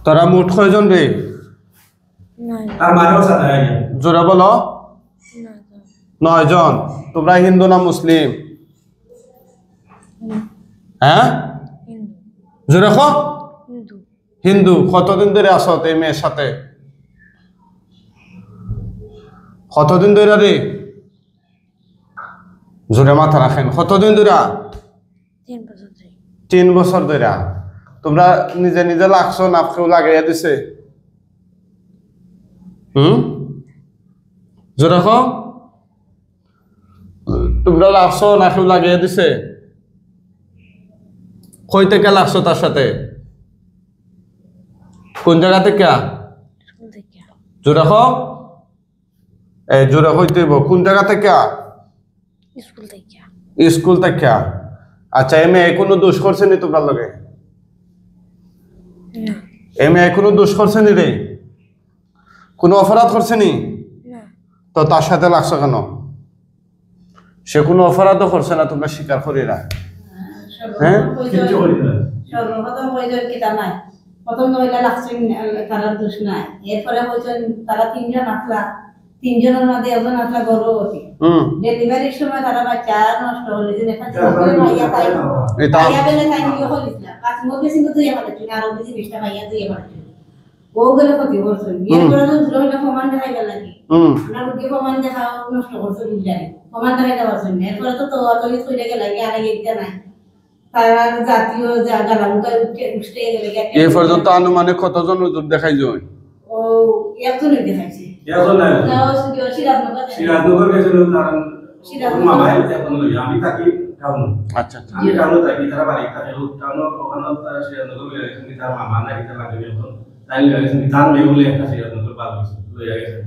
তোরা মোট কয়জন রে? জোরে বলো। 9 জন। তোমরা হিন্দু না মুসলিম? হ্যাঁ, জোরে কও। হিন্দু। কতদিন ধরে আছো এই মেয়ের সাথে? কতদিন ধরে রে? জোরে মাথা রাখেন। কতদিন ধরে? 3 বছর ধরে। তোমরা নিজে নিজে লাগছো না কেউ লাগাইয়া দিছে? জোরে কও। তোমরা লাগছো না কেউ লাগাইয়া দিছে? কই থেকে লাগছো তার সাথে? কোন জায়গা থেকে? জোরে কও। এই জোরে কইতে হইব। কোন জায়গা থেকে? স্কুল থেকে। আচ্ছা, এ মেয়ে কোনো দোষ করছে নি তোমরা লগে? এ মেয়ে কোনো দোষ করছে নি রে? কোনো অপরাধ করছে নি? তো তার সাথে লাগছো কেন? সে কোনো অপরাধও করছে না, তোমরা স্বীকার করি না? হ্যাঁ, সর্বপ্রথম প্রয়োজন কি তা নাই। প্রথম মহিলা লাগছে তারা দোষ নাই। এরপরে প্রয়োজন তারা 3 জন আসলা, 3 জনের মধ্যে একজন আসলা গর্ভবতী। ডেলিভারির সময় তারা বাচ্চা নষ্ট হলে যে দেখা যায় ভাইয়া তাই ভাইয়া বেলে তাই নিয়ে হলিছিল। পাঁচ মধ্যে কিন্তু তুই আমার তুই আর বেশি বিশটা ভাইয়া তুই আমার ও গেলে ক্ষতি করছ। এরপরে তো দুটো প্রমাণ দেখাই গেল নাকি না রুগী প্রমাণ দেখা নষ্ট করছ বুঝাই প্রমাণ দেখাই দেওয়ার জন্য। এরপরে তো তোয়াতলি কইরা গেল লাগে আর এইটা নাই। তারা জাতীয় জায়গা লামকায় উঠে গেলে এই পর্যন্ত আনুমানিক কতজন হুজুর দেখাই যায়? ও একজনই দেখাইছে। একজন নাই। না ও সিরাজনগর গেছিল কারণ মামা এখন আমি থাকি টাউন। আচ্ছা আচ্ছা। আমি টাউনে থাকি, তারা বাড়ি থাকে টাউন। ওখানে তারা সিরাজনগর গেছেন, তার মামা নাকি তার লাগে এখন তাই গেছেন ধান মেগুলে একটা সিরাজনগর বাদ লইয়া গেছেন।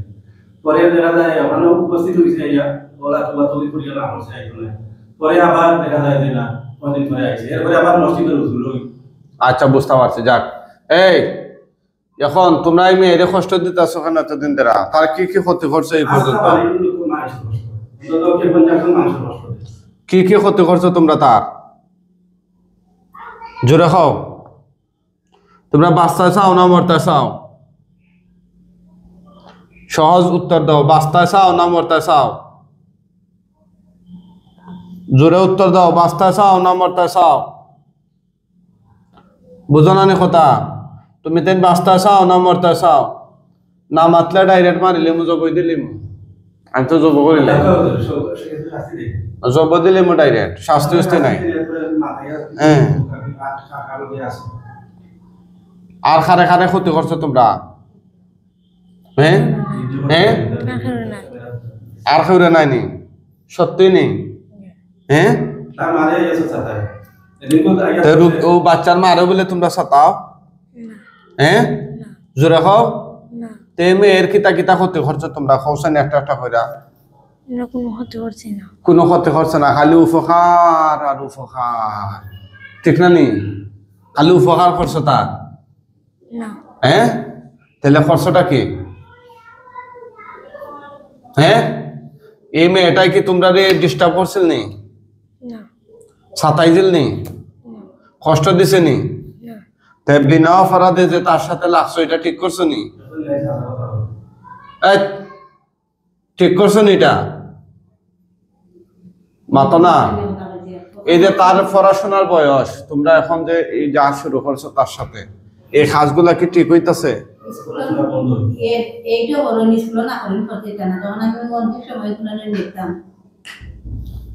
পরে দেখা যায় ওখানে উপস্থিত হইছে ইয়া ওলা তোয়াতলি করিয়া না হইছে এখানে। পরে আবার দেখা যায় যে না কদিন পরে আইছে। এরপরে আবার মসজিদের হুজুর হই। আচ্ছা, বুঝতে পারছি। যাক, এই এখন তোমরা এই মেয়েরে কষ্ট দিতেছো কেন এতদিন ধরে? তার কি কি ক্ষতি করছে এই পর্যন্ত? কি কি ক্ষতি করছো তোমরা তার? জোরে খাও। তোমরা বাঁচতে চাও না মরতে চাও? সহজ উত্তর দাও। বাঁচতে চাও না মরতে চাও? জোরে উত্তর দাও। বাঁচতে চাও না মরতে চাও? বুঝো না নি কথা? তুমি তেন বাঁচতে চাও না মরতে চাও? না মাতলে ডাইরেক্ট মারিলিমু, জবই দিলিমু। আমি তো জব করিলাম, জব দিলিমু ডাইরেক্ট, শাস্তি উস্তি নাই। হ্যাঁ, আর খারে খারে ক্ষতি করছো তোমরা? হ্যাঁ হ্যাঁ, আর খেউরে নাই নি? সত্যি নি? হ্যাঁ, ও বাচ্চার মারে বলে তোমরা সাতাও? হ্যাঁ, জোরে খাও। তে মেয়ের কিতা কিতা ক্ষতি করছো তোমরা? খাওছেন একটা একটা কইরা? কোনো ক্ষতি করছে না। কোনো ক্ষতি করছে না, খালি উপকার আর উপকার। ঠিক না নি? খালি উপকার করছো তার? হ্যাঁ, তাহলে খরচটা কি? হ্যাঁ, এই মেয়েটাই কি তোমরা ডিস্টার্ব করছিল নি? ছাতাই দিল নি? কষ্ট দিছে নি? বিনা অপরাধে যে তার সাথে লাগছো, এটা ঠিক করছো নি? ঠিক করছো নি? এটা মাতো না। এই যে তার পড়াশোনার বয়স, তোমরা এখন যে এই যা শুরু করছো তার সাথে, এই কাজগুলা কি ঠিক হইতাছে?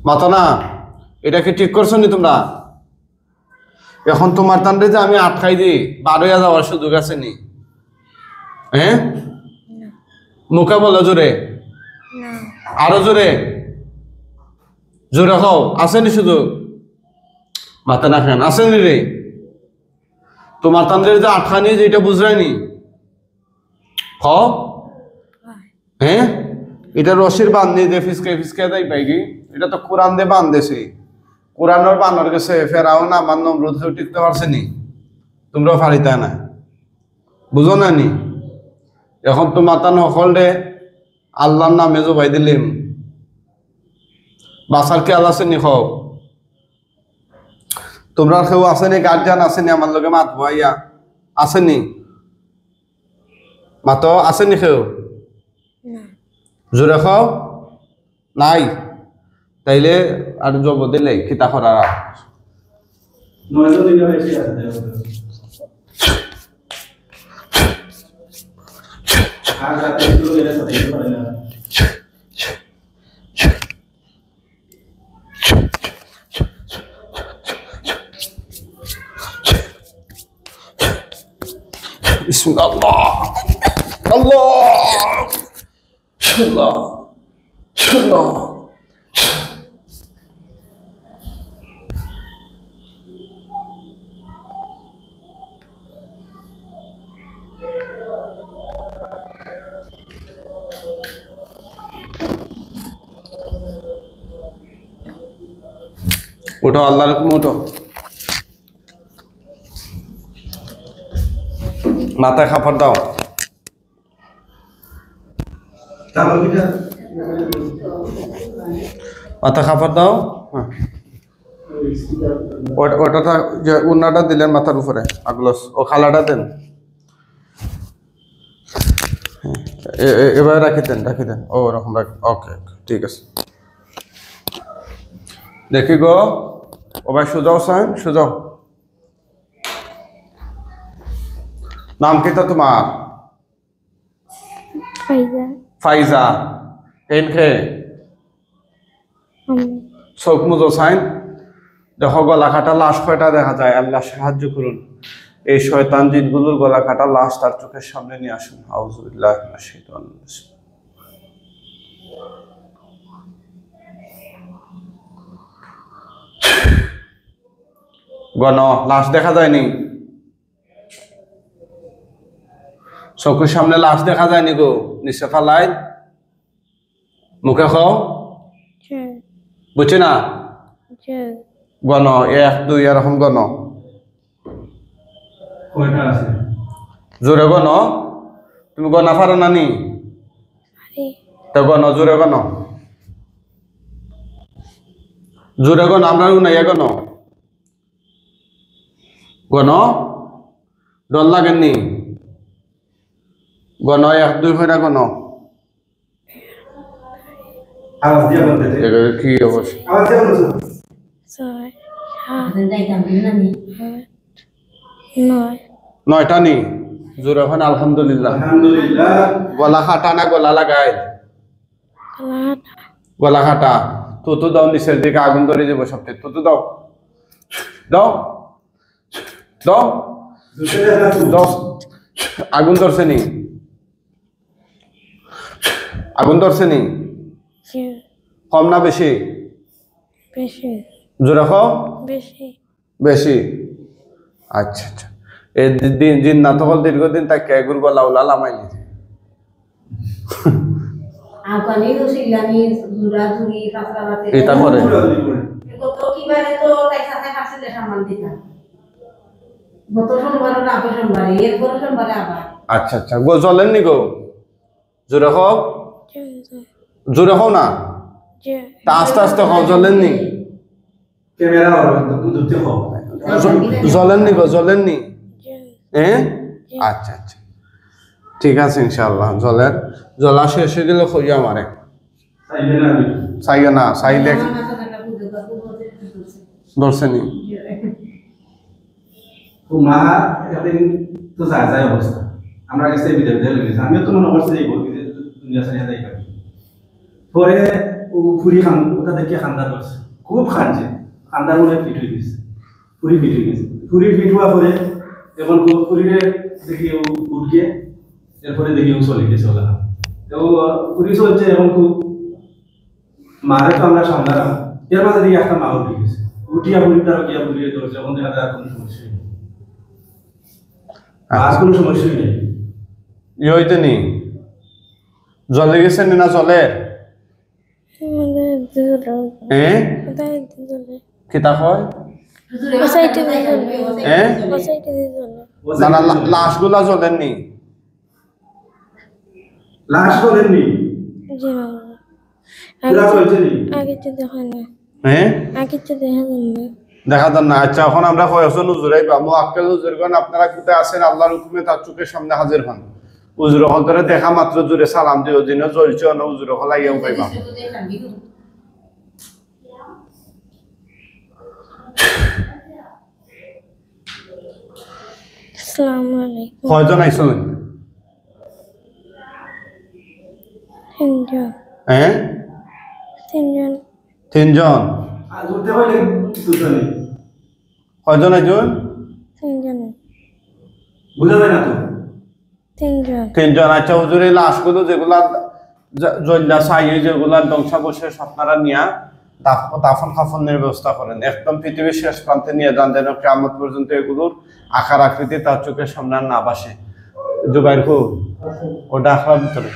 মাতো না, এটা কি ঠিক করছো নি তোমরা? এখন তোমার তান্ডে যে আমি আটকাই দিই, 12 যাওয়ার সুযোগ আছে নি? হ্যাঁ, মুখে বলো জোরে, আরো জোরে, জোরে হও। আসেনি সুযোগ? মাথা না খান, আসেনি রে? তোমার তান্ডের যে আটকানি, যে এটা বুঝরাইনি? হও। হ্যাঁ, এটা রশির বান্ধি দিয়ে ফিসকে ফিসকে দেয় পাইকি। এটা তো কোরআন দিয়ে বান্ধেছে। কোরআনের বানর গেছে, ফেরাও না আমার নমরুদ টিকতে পারছে নি? তোমরাও ফারিতা না, বুঝো না নি? এখন তো মাতান হকল রে আল্লাহর নামে জবাই দিলিম, বাসার কে আল্লাহ আসেনি? খাও তোমরা কেউ আসেনি? গার্জিয়ান আসেনি আমার লগে মাত ভাইয়া? আসেনি? মাতো আছে নি কেউ না জোরে খাও নাই তাইলে আর জব দিলে কিতা করা 9 জন দিলে বেশি আছে আর রাতে শুরু করে সাথে পারে না বিসমিল্লাহ আল্লাহ আল্লাহ আল্লাহ উঠো আল্লাহর হুকুম উঠো মাথায় খাপড় দাও তাহলে কিটা মাথা খাপড় দাও হ্যাঁ ওটা যে উন্নাটা দিলেন মাথার উপরে আগলস ও খালাটা দেন এবার রাখি দেন ও ওরকম রাখ ওকে ঠিক আছে দেখি গো ও ভাই সুজাও সাইন সুজাও নাম কি তো তোমার ফাইজা ফাইজা এনকে চোখ মুজো সাইন দেখো গলা কাটা লাশ কয়টা দেখা যায় আল্লাহ সাহায্য করুন এই শয়তান জিনগুলোর গলা কাটা লাশ তার চোখের সামনে নিয়ে আসুন আউযুবিল্লাহি মিনাশ শাইতানির রাজিম গণ লাশ দেখা যায়নি চোখের সামনে লাশ দেখা যায়নি গো নিচে ফালাই মুখে খাও বুঝছি না গণ 1 2 এরকম গণ কয়টা আছে জোরে গণ তুমি গণা পারো না নি তো গণ জোরে গণ আমরা নাই গণ গণ ডর লাগেননি গণ 1 2 করে গণ আওয়াজ দিয়া বলতে কি অবস্থা আওয়াজ দিয়া বলছো 6 7 8 9 9টা নি জোরে এখন আলহামদুলিল্লাহ আলহামদুলিল্লাহ গলা খাটা না গলা লাগায় গলা খাটা তো দাও নিচের দিকে আগুন ধরে যাবো সবচেয়ে তো দাও দাও দাও দাও আগুন ধরছে নি কম না বেশি জোরে খাও বেশি আচ্ছা আচ্ছা এই দিন দিন না তখন দীর্ঘদিন তাকে এগুর গলা উলা লামাই নিছে আকানি তো সিলানি জুরা জুরি ফাসলা বাতে এটা করে কত কিবারে তো তাই সাথে কাছে সামান দিতা গত সোমবার না আগের সোমবারে এরপর সোমবারে আবার আচ্ছা আচ্ছা গো জ্বলেন নি গো জোরে খাও না তা আস্তে আস্তে খাও জ্বলেন নি ক্যামেরা আর দুধতে খাও জ্বলেন নি হ্যাঁ আচ্ছা আচ্ছা ঠিক আছে ইনশাআল্লাহ জ্বলা শেষ হয়ে গেলে খুঁজে আমারে তাইলে না চাইও না চাইলে ধরছে নি তো মা একদিন তো যায় অবস্থা আমরা কাছে বিদে লেগেছে আমিও তো মনে করছি এই দুনিয়া সারিয়া যাই পারি পরে ও ফুরি খান ওটা দেখে খান্দার করছে খুব খানছে খান্দার মনে ফিট হয়ে গেছে ফুরি ফিট হওয়া পরে এখন ফুরিরে দেখি ও উঠকে এরপরে দেখি ও চলে গেছে ওলা তো ফুরি চলছে এখন খুব মারে তো আমরা সামলাম এর মাঝে দিকে একটা মা উঠে গেছে উঠিয়া ফুরি তারা গিয়া ফুরিয়ে ধরছে এখন দেখা যায় কোনো সমস্যা নেই আর কোনো সমস্যা নেই হইতে নি জলে গেছে না জলে কিতা হয় না লাশ গুলা জ্বলেন নি লাশ বলেননি পুরা চলছে নি দেখা যান না আচ্ছা এখন আমরা কয়েকজন হুজুরাই বা মুআক্কেল হুজুরগণ আপনারা কোথায় আছেন আল্লাহর হুকুমে তার চোখের সামনে হাজির হন উজুর হল ধরে দেখা মাত্র জুড়ে সালাম দিও দিন জ্বলছে না উজুর হল আইয়াও পাইবা আসসালামু আলাইকুম কয়জন আইসুন তিনজন হ্যাঁ তিনজন তিনজন আর উঠতে পারলে দুজনে কয়জন আইসুন তিনজন বুঝা যায় না তো তিনজন তিনজন আচ্ছা হুজুর এই লাশগুলো যেগুলা জল্লা সাইয়ে যেগুলা ধ্বংসাবশেষ আপনারা নিয়া দাফন কাফনের ব্যবস্থা করেন একদম পৃথিবীর শেষ প্রান্তে নিয়ে যান যেন কিয়ামত পর্যন্ত এগুলোর আকার আকৃতি তার চোখের সামনে আর না বাসে জুবাইর কো ওটা আখড়ার ভিতরে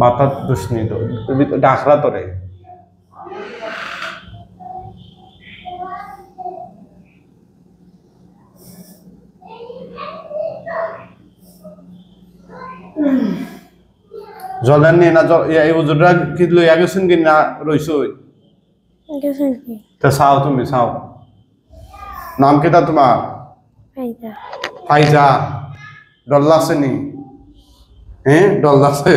মাথা দুষ্নি তো ডাকরা তোরে জলের নিয়ে না এই হুজুররা কি লইয়া গেছেন কি না রইছো গেছেন কি তা চাও তুমি চাও নাম কেটা তোমার ফাইদা ফাইজা ডর লাগছে নি হ্যাঁ ডর লাগছে